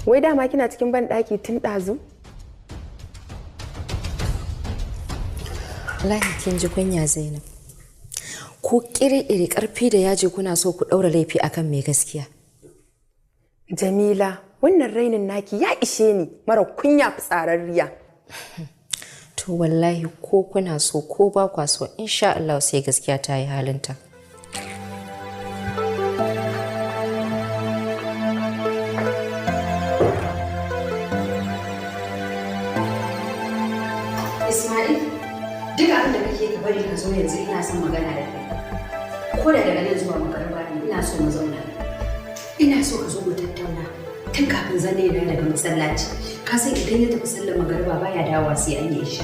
Wai dama kina cikin ban ɗaki tun ɗazu? Wallahi kin ji kunya Zainab. Ko ƙiri-ƙiri ƙarfi da yaji kuna so ku ɗaura laifi akan mai gaskiya. Jamila, wannan rainin naki ya ishe ni mara kunya fitsararriya. To wallahi ko kuna so ko ba kwa so insha Allah sai gaskiya ta yi halinta. Ismail, duk abin da kake ka bari ka zo yanzu ina son magana da kai. Ko da daga nan zuwa makarba ne ina so mu zauna. Ina so ka zo mu tattauna tun kafin zane na daga masallaci. Ka san idan ya tafi sallar magarba baya dawowa sai an yi isha.